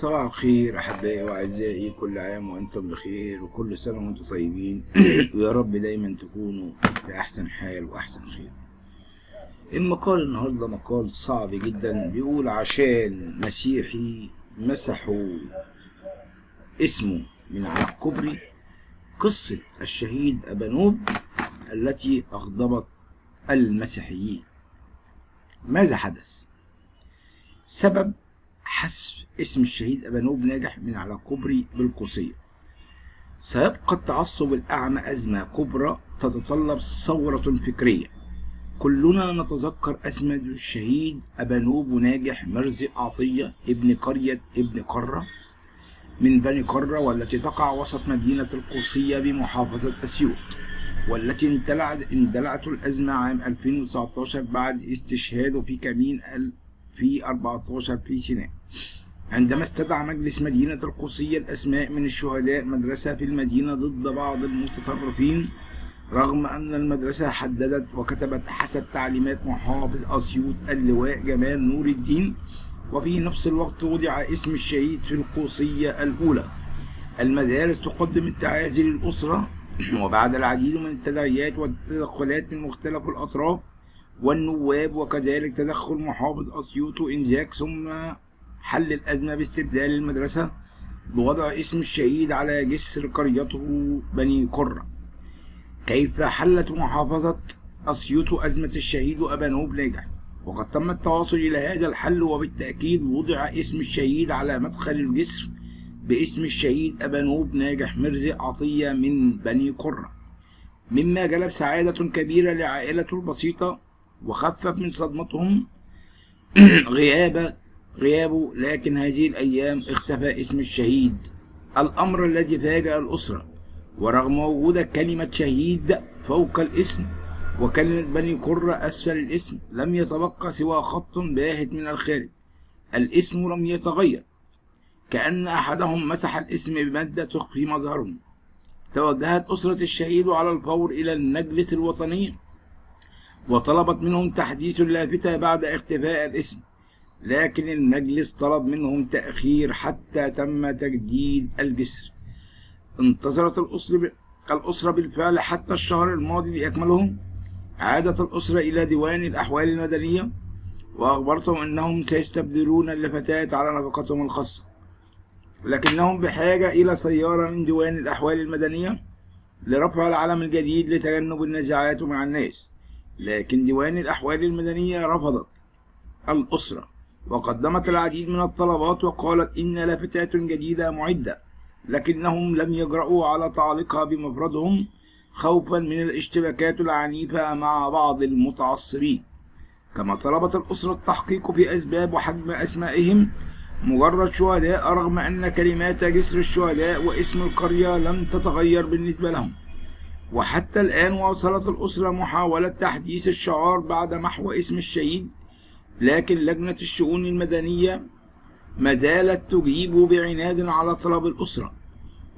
صباح الخير أحبائي وأعزائي، كل عام وأنتم بخير وكل سنة وأنتم طيبين ويا رب دايما تكونوا في أحسن حال وأحسن خير. المقال النهاردة مقال صعب جدا، بيقول عشان مسيحي مسحوا اسمه من على الكوبري، قصة الشهيد أبانوب التي أغضبت المسيحيين. ماذا حدث؟ سبب حذف اسم الشهيد أبانوب ناجح من على كوبري بالقوسية. سيبقى التعصب الأعمى أزمة كبرى تتطلب ثورة فكرية. كلنا نتذكر اسم الشهيد أبانوب ناجح مرزق عطية ابن قرية ابن قرة من بني قرة، والتي تقع وسط مدينة القوسية بمحافظة أسيوط، والتي اندلعت الأزمة عام 2019 بعد استشهاده في كمين في 14 في سيناء، عندما استدعى مجلس مدينة القوسية الأسماء من الشهداء مدرسة في المدينة ضد بعض المتطرفين، رغم أن المدرسة حددت وكتبت حسب تعليمات محافظ أسيوط اللواء جمال نور الدين. وفي نفس الوقت وضع اسم الشهيد في القوسية الأولى. المدارس تقدم التعازي للأسرة، وبعد العديد من التداعيات والتدخلات من مختلف الأطراف والنواب، وكذلك تدخل محافظ أسيوط وإنذاك، ثم حل الأزمة باستبدال المدرسة بوضع اسم الشهيد على جسر قريته بني قرة. كيف حلت محافظة أسيوط أزمة الشهيد أبانوب ناجح؟ وقد تم التواصل إلى هذا الحل، وبالتأكيد وضع اسم الشهيد على مدخل الجسر باسم الشهيد أبانوب ناجح مرزق عطية من بني قرة، مما جلب سعادة كبيرة لعائلته البسيطة وخفف من صدمتهم غيابه. لكن هذه الأيام اختفى اسم الشهيد، الأمر الذي فاجأ الأسرة. ورغم وجود كلمة شهيد فوق الاسم وكلمة بني قرة أسفل الاسم، لم يتبقى سوى خط باهت من الخارج. الاسم لم يتغير، كأن أحدهم مسح الاسم بمادة تخفي مظهرهم. توجهت أسرة الشهيد على الفور إلى المجلس الوطني وطلبت منهم تحديث اللافتة بعد اختفاء الاسم، لكن المجلس طلب منهم تأخير حتى تم تجديد الجسر. انتظرت الأسرة بالفعل حتى الشهر الماضي لأكمله. عادت الأسرة إلى ديوان الأحوال المدنية وأخبرتهم أنهم سيستبدلون اللافتات على نفقتهم الخاصة، لكنهم بحاجة إلى سيارة من ديوان الأحوال المدنية لرفع العلم الجديد لتجنب النزاعات مع الناس. لكن ديوان الأحوال المدنية رفضت الأسرة وقدمت العديد من الطلبات، وقالت إن لافتات جديدة معدة، لكنهم لم يجرؤوا على تعليقها بمفردهم خوفا من الاشتباكات العنيفة مع بعض المتعصبين. كما طلبت الأسرة التحقيق في أسباب وحجم أسمائهم مجرد شهداء، رغم أن كلمات جسر الشهداء واسم القرية لم تتغير بالنسبة لهم. وحتى الآن واصلت الأسرة محاولة تحديث الشعار بعد محو اسم الشهيد، لكن لجنة الشؤون المدنية ما زالت تجيب بعناد على طلب الأسرة،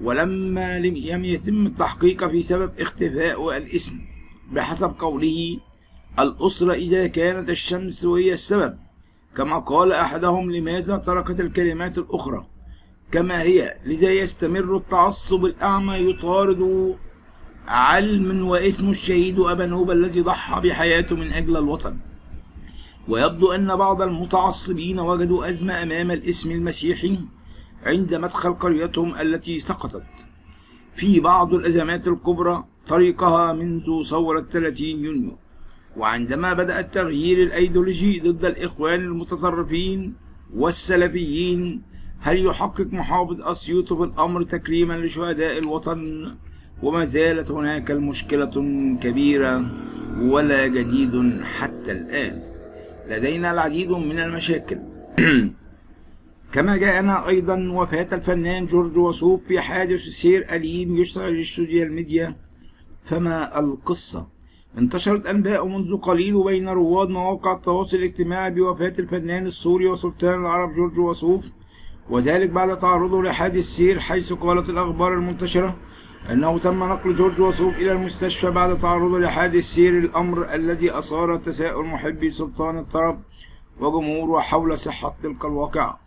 ولما لم يتم التحقيق في سبب اختفاء الاسم بحسب قوله الأسرة إذا كانت الشمس وهي السبب، كما قال أحدهم لماذا تركت الكلمات الأخرى كما هي؟ لذا يستمر التعصب الأعمى يطارد علم واسم الشهيد أبانوب الذي ضحى بحياته من أجل الوطن. ويبدو أن بعض المتعصبين وجدوا أزمة أمام الاسم المسيحي عند مدخل قريتهم التي سقطت في بعض الأزمات الكبرى طريقها منذ ثورة 30 يونيو، وعندما بدأ التغيير الأيديولوجي ضد الإخوان المتطرفين والسلفيين. هل يحقق محافظ أسيوط في الأمر تكريما لشهداء الوطن؟ وما زالت هناك المشكلة كبيرة ولا جديد حتى الآن. لدينا العديد من المشاكل. كما جاءنا أيضا وفاة الفنان جورج وسوف في حادث سير أليم يشتغل السوشيال ميديا. فما القصة؟ انتشرت أنباء منذ قليل بين رواد مواقع التواصل الاجتماعي بوفاة الفنان السوري وسلطان العرب جورج وسوف، وذلك بعد تعرضه لحادث سير، حيث قالت الأخبار المنتشرة أنه تم نقل جورج وسوف إلى المستشفى بعد تعرضه لحادث سير، الأمر الذي أثار تساؤل محبي سلطان الطرب وجمهوره حول صحة تلك الواقعة.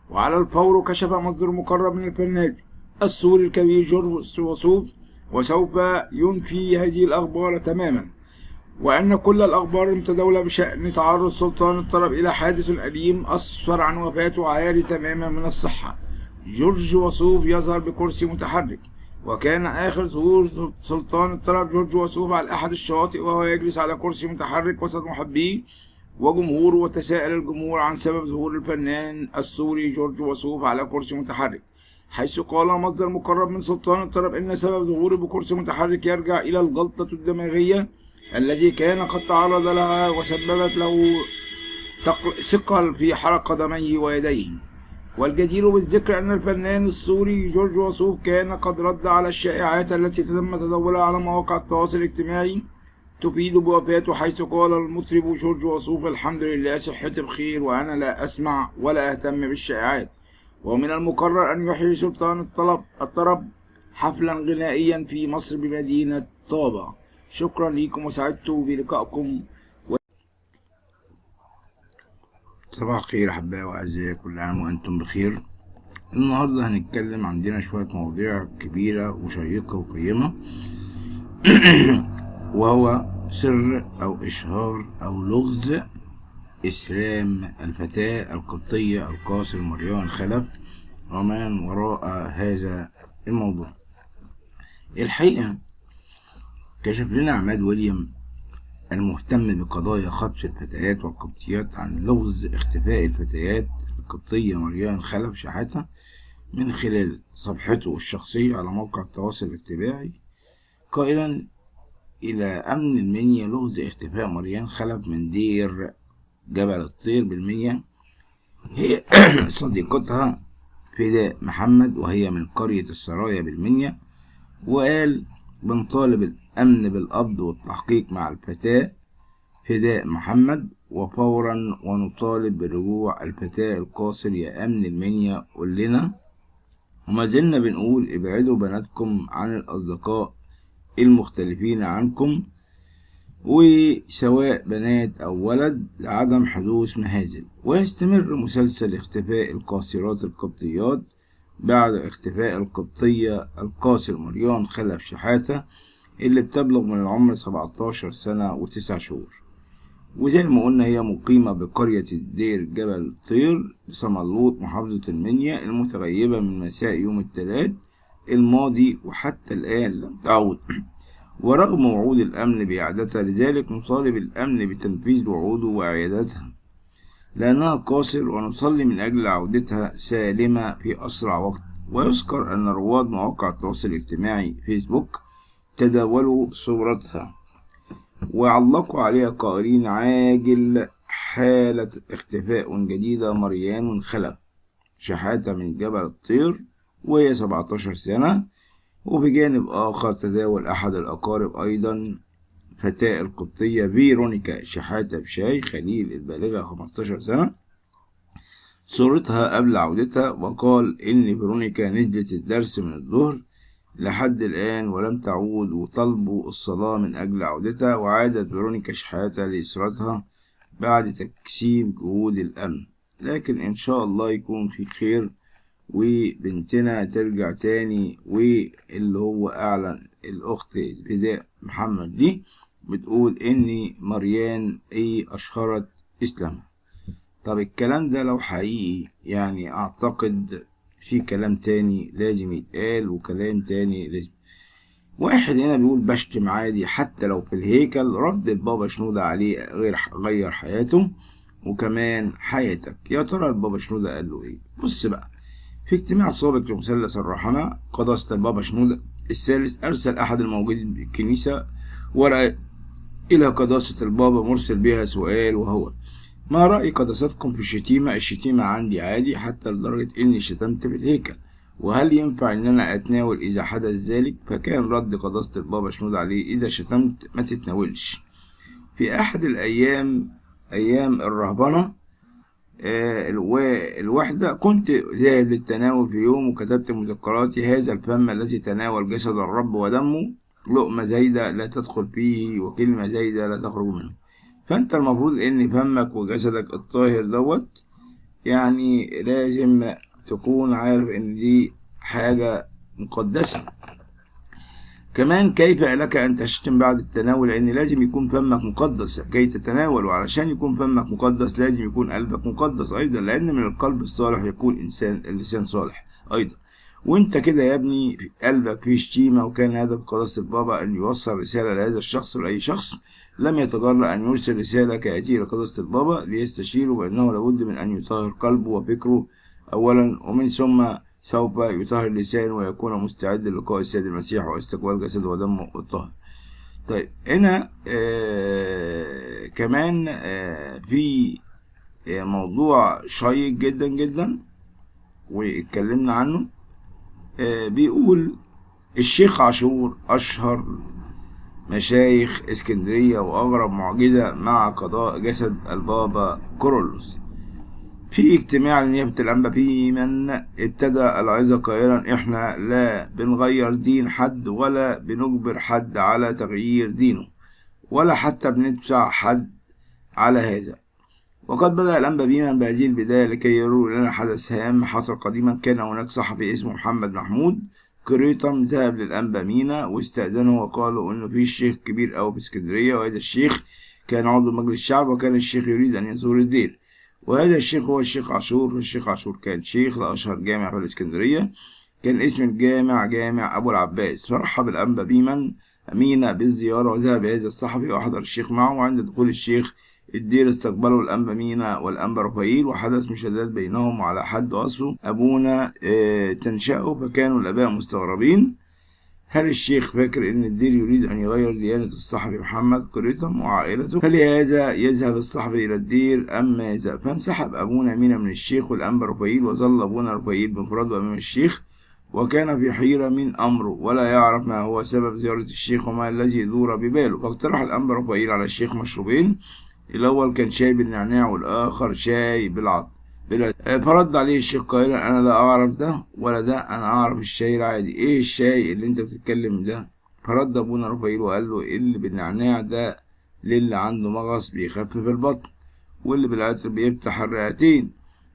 وعلى الفور كشف مصدر مقرب من الفنان السوري الكبير جورج وسوف، وسوف ينفي هذه الأخبار تماما، وأن كل الأخبار المتداولة بشأن تعرض سلطان الطرب إلى حادث أليم أسفر عن وفاته عاري تماما من الصحة. جورج وسوف يظهر بكرسي متحرك، وكان آخر ظهور سلطان الطرب جورج وسوف على أحد الشواطئ وهو يجلس على كرسي متحرك وسط محبيه وجمهوره، وتساءل الجمهور عن سبب ظهور الفنان السوري جورج وسوف على كرسي متحرك، حيث قال مصدر مقرب من سلطان الطرب إن سبب ظهوره بكرسي متحرك يرجع إلى الجلطة الدماغية التي كان قد تعرض لها وسببت له ثقل في حرق قدميه ويديه. والجدير بالذكر أن الفنان السوري جورج وسوف كان قد رد على الشائعات التي تم تداولها على مواقع التواصل الاجتماعي تفيد بوفاته، حيث قال المطرب جورج وسوف: الحمد لله صحتي بخير وأنا لا أسمع ولا أهتم بالشائعات، ومن المقرر أن يحيي سلطان الطرب حفلا غنائيا في مصر بمدينة طابة. شكرا لكم وسعدت بلقائكم. صباح الخير أحبائي وأعزائي، كل عام وأنتم بخير. النهاردة هنتكلم، عندنا شوية مواضيع كبيرة وشيقة وقيمة وهو سر أو إشهار أو لغز إسلام الفتاة القبطية القاصر مريان خلف ومن وراء هذا الموضوع. الحقيقة كشف لنا عماد ويليام المهتم بقضايا خطف الفتيات والقبطيات عن لغز اختفاء الفتيات القبطية مريان خلف شحاتة من خلال صفحته الشخصية على موقع التواصل الاجتماعي، قائلا: إلى أمن المنيا لغز اختفاء مريان خلف من دير جبل الطير بالمنيا، هي صديقتها فداء محمد وهي من قرية السرايا بالمنيا، وقال: بنطالب الأمن بالقبض والتحقيق مع الفتاة فداء محمد وفورا، ونطالب برجوع الفتاة القاصر يا أمن المنيا قول لنا. وما زلنا بنقول: ابعدوا بناتكم عن الأصدقاء المختلفين عنكم، وسواء بنات أو ولد، لعدم حدوث مهازل. ويستمر مسلسل اختفاء القاصرات القبطيات بعد اختفاء القبطية القاصر مريان خلف شحاتة اللي بتبلغ من العمر 17 سنة و9 شهور، وزي ما قلنا هي مقيمة بقرية دير جبل الطير بسملوط محافظة المنيا، المتغيبة من مساء يوم الثلاث الماضي وحتى الآن لم تعود، ورغم وعود الأمن بإعادتها. لذلك نطالب الأمن بتنفيذ وعوده وإعادتها لأنها قاصر، ونصلي من أجل عودتها سالمة في أسرع وقت. ويذكر أن رواد مواقع التواصل الاجتماعي فيسبوك تداولوا صورتها وعلقوا عليها قائلين: عاجل حالة اختفاء جديدة مريان خلف شحاتة من جبل الطير وهي 17 سنة. وفي جانب آخر تداول أحد الأقارب أيضا فتاة القبطية فيرونيكا شحاتة بشاي خليل البالغة 15 سنة صورتها قبل عودتها، وقال إن فيرونيكا نزلت الدرس من الظهر لحد الآن ولم تعود، وطلبوا الصلاة من أجل عودتها. وعادت فيرونيكا شحاتة لأسرتها بعد تكثيف جهود الأمن، لكن إن شاء الله يكون في خير وبنتنا ترجع تاني. واللي هو أعلن الأخت فداء محمد دي بتقول إن مريان أشهرت إسلامها. طب الكلام ده لو حقيقي يعني أعتقد في كلام تاني لازم يتقال، وكلام تاني لازم. واحد هنا بيقول: بشتم عادي حتى لو في الهيكل. رد البابا شنودة عليه: غير حياته وكمان حياتك. يا ترى البابا شنودة قال له ايه؟ بص بقى، في اجتماع سابق لمثلث الرحمة قداسة البابا شنودة الثالث أرسل أحد الموجودين بالكنيسة ورقة إلى قداسة البابا مرسل بها سؤال، وهو: ما رأي قداستكم في الشتيمة؟ الشتيمة عندي عادي حتى لدرجة إني شتمت في الهيكل، وهل ينفع إن أنا أتناول إذا حدث ذلك؟ فكان رد قداسة البابا شنودة عليه: إذا شتمت ما تتناولش. في أحد الأيام أيام الرهبنة الوحدة كنت ذاهب للتناول في يوم، وكتبت مذكراتي: هذا الفم الذي تناول جسد الرب ودمه لقمة زايدة لا تدخل فيه وكلمة زايدة لا تخرج منه. فأنت المفروض إن فمك وجسدك الطاهر دوت يعني لازم تكون عارف ان دي حاجة مقدسة. كمان كيف لك أن تشتم بعد التناول؟ لأن لازم يكون فمك مقدس كي تتناول، وعلشان يكون فمك مقدس لازم يكون قلبك مقدس أيضا، لأن من القلب الصالح يكون اللسان صالح أيضا. وانت كده يا ابني في قلبك فيه شتيمة، وكان هدف قداسة البابا أن يوصل رسالة لهذا الشخص لأي شخص لم يتجرأ أن يرسل رسالة كهذه لقداسة البابا ليستشيره بأنه لابد من أن يطهر قلبه وفكره أولا، ومن ثم سوف يطهر اللسان ويكون مستعد للقاء السيد المسيح واستقبال جسده ودمه الطاهر. طيب هنا كمان في موضوع شيق جدا جدا واتكلمنا عنه. بيقول الشيخ عاشور أشهر مشايخ اسكندرية وأغرب معجزة مع قضاء جسد البابا كورولوس. في اجتماع لنيابة الأنبا بيمن ابتدى العظة قائلا احنا لا بنغير دين حد ولا بنجبر حد على تغيير دينه ولا حتى بندفع حد على هذا. وقد بدأ الأنبا بيمن بهذه البداية لكي يروا لنا حدث هام حصل قديما. كان هناك صحفي اسمه محمد محمود قريطم ذهب للأنبا مينا واستأذنه وقالوا إنه في شيخ كبير أوي في اسكندرية، وهذا الشيخ كان عضو مجلس الشعب، وكان الشيخ يريد أن يزور الدير، وهذا الشيخ هو الشيخ عاشور. الشيخ عاشور كان شيخ لأشهر جامع في الإسكندرية، كان اسم الجامع جامع أبو العباس. فرحب الأنبا بيمن مينا بالزيارة، وذهب هذا الصحفي وحضر الشيخ معه، وعند دخول الشيخ الدير استقبله الأنبا مينا والأنبا رفائيل، وحدث مشادات بينهم على حد وصفه أبونا تنشأه، فكانوا الآباء مستغربين هل الشيخ فاكر إن الدير يريد أن يغير ديانة الصحفي محمد قريطم وعائلته؟ فلهذا يذهب الصحفي إلى الدير أم ماذا؟ فانسحب أبونا مينا من الشيخ والأنبا رفائيل، وظل أبونا رفائيل بمفرده أمام الشيخ، وكان في حيرة من أمره ولا يعرف ما هو سبب زيارة الشيخ وما الذي يدور بباله. فاقترح الأنبا رفائيل على الشيخ مشروبين، الأول كان شاي بالنعناع والآخر شاي بالعطر. فرد عليه الشيخ قائلا أنا لا أعرف ده ولا ده، أنا أعرف الشاي العادي. إيه الشاي اللي أنت بتتكلم ده؟ فرد أبونا رفائيل وقال له اللي بالنعناع ده للي عنده مغص بيخفف البطن، واللي بالعطر بيفتح الرئتين.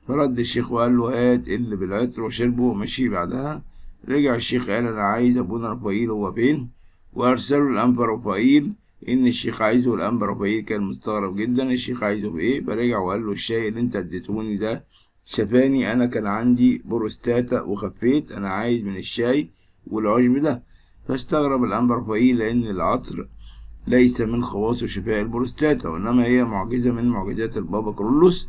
فرد الشيخ وقال له هات اللي بالعطر وشربه مشي. بعدها رجع الشيخ قال أنا عايز أبونا رفائيل هو فين، وأرسلوا الأنبا رفائيل إن الشيخ عايزه. الأنبا رفائيل كان مستغرب جدا الشيخ عايزه بإيه، فرجع وقال له الشاي اللي أنت اديتوني ده شفاني، أنا كان عندي بروستاتا وخفيت، أنا عايز من الشاي والعشب ده. فاستغرب الأنبا رفائيل لأن العطر ليس من خواص شفاء البروستاتا، وإنما هي معجزة من معجزات البابا كورولوس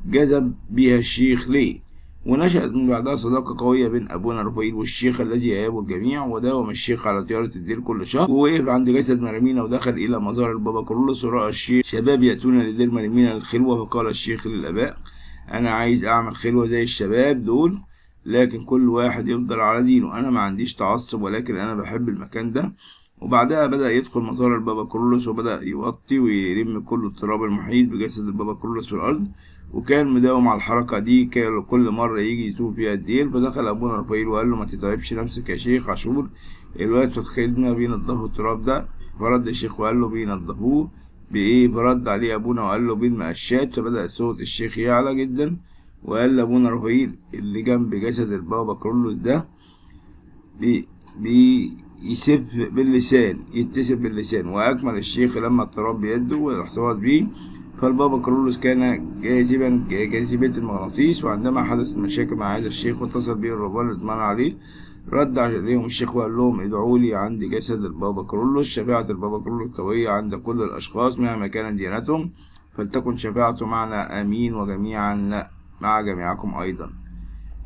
جذب بها الشيخ ليه. ونشأت من بعدها صداقة قوية بين أبونا رفائيل والشيخ الذي يهابه الجميع، وداوم الشيخ على زيارة الدير كل شهر، ووقف عند جسد مريمينا ودخل إلى مزار البابا كورولوس، ورأى الشيخ شباب يأتون لدير مريمينا للخلوة، فقال الشيخ للآباء أنا عايز أعمل خلوة زي الشباب دول، لكن كل واحد يفضل على دينه، أنا ما عنديش تعصب ولكن أنا بحب المكان ده. وبعدها بدأ يدخل مزار البابا كورولوس وبدأ يوطي ويلم كل التراب المحيط بجسد البابا كورولوس في الأرض، وكان مداوم على الحركة دي كل مرة يجي يزور فيها الدير. فدخل أبونا رفائيل وقال له ما تتعبش نفسك يا شيخ عاشور، الوقت في الخدمة بينضفوا التراب ده. فرد الشيخ وقال له بينضفوه بإيه؟ فرد عليه أبونا وقال له بالمقشات. فبدأ صوت الشيخ يعلى جدا، وقال لأبونا رفائيل اللي جنب جسد البابا كورولوس ده يسف باللسان، يتسف باللسان. وأكمل الشيخ لما التراب بيده والاحتفاظ بيه. فالبابا كورولوس كان جاذبا جاذبية المغناطيس، وعندما حدثت مشاكل مع هذا الشيخ واتصل به الرهبان للاطمئنان عليه، رد عليهم الشيخ وقال لهم ادعوا لي عند جسد البابا كورولوس. شفاعة البابا كورولوس قوية عند كل الأشخاص مهما كانت ديانتهم، فلتكن شفاعته معنا آمين، وجميعا مع جميعكم أيضا.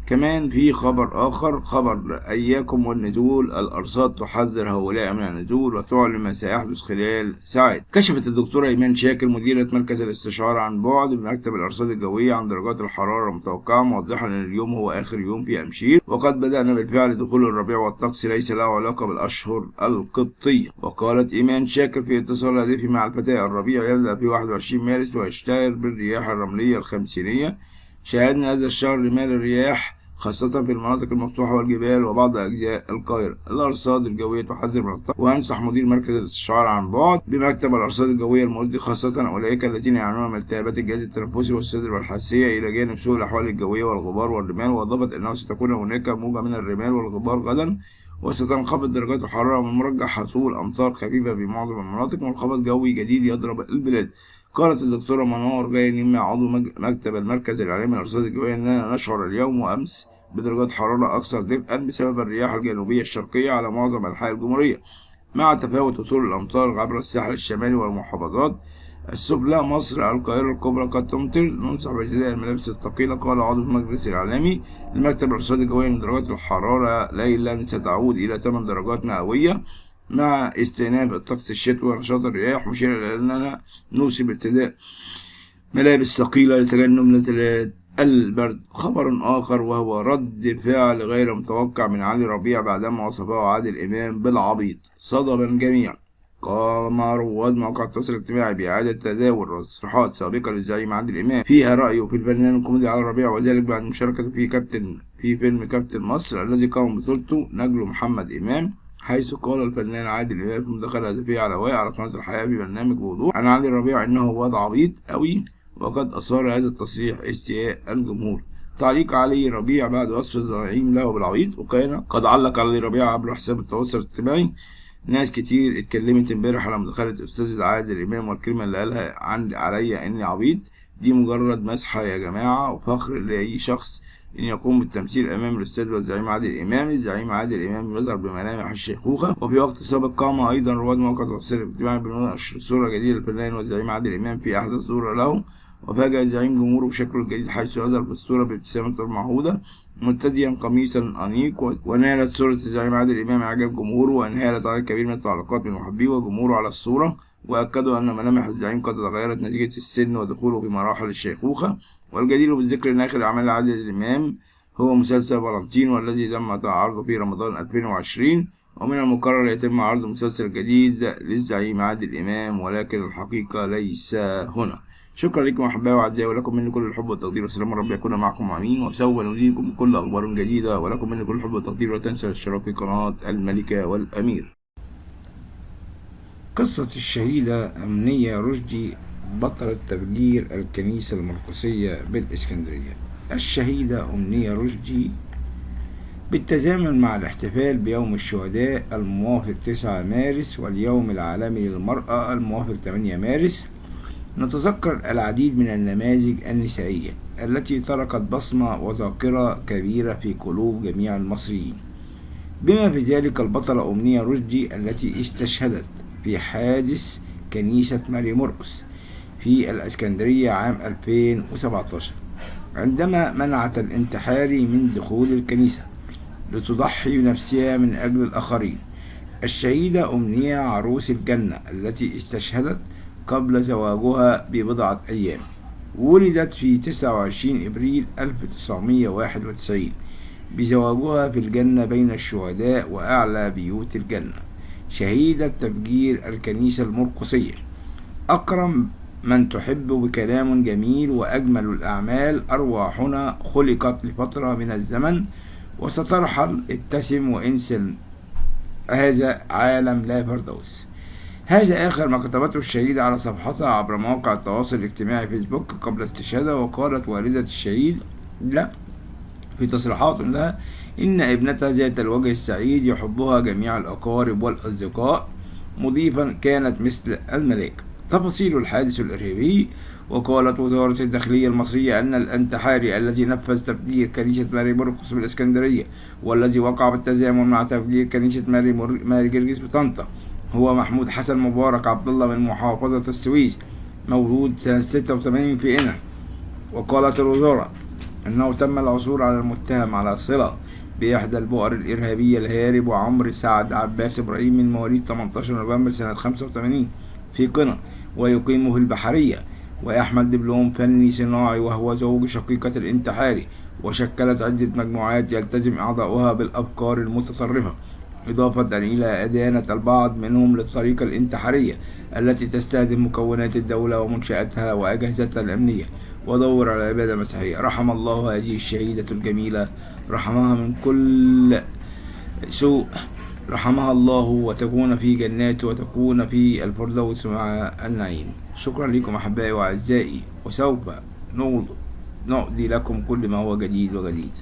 كمان في خبر آخر، خبر إياكم والنزول، الأرصاد تحذر هؤلاء من النزول وتعلن ما سيحدث خلال ساعات. كشفت الدكتورة إيمان شاكر مديرة مركز الاستشارة عن بعد بمكتب الأرصاد الجوية عن درجات الحرارة المتوقعة، موضحة أن اليوم هو آخر يوم في أمشير، وقد بدأنا بالفعل دخول الربيع، والطقس ليس له علاقة بالأشهر القبطية. وقالت إيمان شاكر في اتصال هاتفي مع الفتاة الربيع يبدأ في 21 مارس ويشتهر بالرياح الرملية الخمسينية. شاهدنا هذا الشهر رمال الرياح خاصة في المناطق المفتوحة والجبال وبعض أجزاء القاهرة. الأرصاد الجوية تحذر من الطقس، وينصح مدير مركز الاستشعار عن بعد بمكتب الأرصاد الجوية المرضي، خاصة أولئك الذين يعانون من التهابات الجهاز التنفسي والصدر والحساسية، إلى جانب سوء الأحوال الجوية والغبار والرمال. وأضافت أنه ستكون هناك موجة من الرمال والغبار غدا، وستنخفض درجات الحرارة، من المرجح حصول أمطار خفيفة في معظم المناطق، وانخفاض جوي جديد يضرب البلاد. قالت الدكتورة منار غانم عضو مكتب المركز الإعلامي للأرصاد الجوية أننا نشعر اليوم وأمس بدرجات حرارة أكثر دفئا بسبب الرياح الجنوبية الشرقية على معظم أنحاء الجمهورية، مع تفاوت وصول الأمطار عبر الساحل الشمالي والمحافظات السفلى. مصر القاهرة الكبرى قد تمطر، ننصح بارتداء الملابس الثقيلة. قال عضو المجلس الإعلامي لمكتب الأرصاد الجوية أن درجات الحرارة ليلا ستعود إلى 8 درجات مئوية مع استئناف الطقس الشتوي ونشاط الرياح، مشيرا إلى أننا نوصي بارتداء ملابس ثقيلة لتجنب نزلات البرد. خبر آخر وهو رد فعل غير متوقع من علي ربيع بعدما وصفه عادل إمام بالعبيط، صدم الجميع. قام رواد مواقع التواصل الاجتماعي بإعادة تداول تصريحات سابقة للزعيم عادل إمام فيها رأيه في الفنان الكوميدي علي ربيع، وذلك بعد مشاركته في فيلم كابتن مصر الذي قام بطولته نجله محمد إمام، حيث قال الفنان عادل إمام في مداخلة هاتفية على وائع على قناة الحياة في برنامج بوضوح عن علي ربيع إنه واد عبيط أوي، وقد أثار هذا التصريح استياء الجمهور. تعليق علي ربيع بعد وصف الزعيم له بالعبيط. وكان قد علق علي ربيع عبر حساب التواصل الاجتماعي: ناس كتير اتكلمت امبارح على مداخلة أستاذ عادل إمام، والكلمة اللي قالها عليا إني عبيط دي مجرد مسحة يا جماعة، وفخر لأي شخص إن يقوم بالتمثيل أمام الأستاذ والزعيم عادل إمام. الزعيم عادل إمام يظهر بملامح الشيخوخة. وفي وقت سابق قام أيضا رواد مواقع التواصل الاجتماعي بنشر صورة جديدة للفنان والزعيم عادل إمام في أحدث صورة له، وفاجأ الزعيم جمهوره بشكله الجديد، حيث يظهر في الصورة بابتسامته المعهودة مرتديا قميصا أنيق. ونالت صورة الزعيم عادل إمام إعجاب جمهوره، وانهالت عدد كبير من التعليقات من محبيه وجمهوره على الصورة، وأكدوا أن ملامح الزعيم قد تغيرت نتيجة السن ودخوله في مراحل الشيخوخة. والجدير بالذكر أن آخر أعمال عادل إمام هو مسلسل فالنتين، والذي تم عرضه في رمضان 2020، ومن المقرر يتم عرض مسلسل جديد للزعيم عادل إمام، ولكن الحقيقة ليس هنا. شكرا لكم أحبائي وأعزائي، ولكم مني كل الحب والتقدير والسلام، ربي يكون معكم آمين. وسوف نريكم كل أخبار جديدة، ولكم مني كل الحب والتقدير، ولا تنسى الاشتراك في قناة الملكة والأمير. قصة الشهيدة أمنية رشدي بطلة تفجير الكنيسة المرقسية بالإسكندرية. الشهيدة أمنية رشدي بالتزامن مع الاحتفال بيوم الشهداء الموافق 9 مارس واليوم العالمي للمرأة الموافق 8 مارس، نتذكر العديد من النماذج النسائية التي تركت بصمة وذاكرة كبيرة في قلوب جميع المصريين، بما في ذلك البطلة أمنية رشدي التي استشهدت في حادث كنيسة ماري مرقس في الإسكندرية عام 2017 عندما منعت الانتحاري من دخول الكنيسة لتضحي بنفسها من أجل الآخرين. الشهيدة أمنية عروس الجنة التي استشهدت قبل زواجها ببضعة أيام، ولدت في 29 إبريل 1991 بزواجها في الجنة بين الشهداء وأعلى بيوت الجنة، شهيدة تفجير الكنيسة المرقسية. أكرم من تحب بكلام جميل وأجمل الأعمال، أرواحنا خلقت لفترة من الزمن وسترحل، ابتسم وانسى، هذا عالم لا فردوس. هذا آخر ما كتبته الشهيدة على صفحتها عبر مواقع التواصل الاجتماعي فيسبوك قبل استشهادها. وقالت والدة الشهيد لا في تصريحات لها إن ابنتها ذات الوجه السعيد يحبها جميع الأقارب والأصدقاء، مضيفا كانت مثل الملاك. تفاصيل الحادث الإرهابي. وقالت وزارة الداخلية المصرية أن الانتحاري الذي نفذ تفجير كنيسة ماري مرقس بالإسكندرية والذي وقع بالتزامن مع تفجير كنيسة ماري جرجس بطنطا هو محمود حسن مبارك عبد الله من محافظة السويس، مولود سنة 86 في قنا. وقالت الوزارة أنه تم العثور على المتهم على صلة بإحدى البؤر الإرهابية الهارب وعمر سعد عباس إبراهيم من مواليد 18 نوفمبر سنة 85 في قنا، ويقيم في البحرية، ويحمل دبلوم فني صناعي، وهو زوج شقيقة الانتحاري. وشكلت عدة مجموعات يلتزم أعضاؤها بالأفكار المتطرفة، إضافة إلى أدانة البعض منهم للطريقة الانتحارية التي تستهدف مكونات الدولة ومنشآتها وأجهزتها الأمنية. ودور على العبادة المسيحية. رحم الله هذه الشهيدة الجميلة، رحمها من كل سوء، رحمها الله، وتكون في جناته وتكون في الفردوس مع النعيم. شكرا لكم أحبائي وأعزائي، وسوف نؤدي لكم كل ما هو جديد وجديد.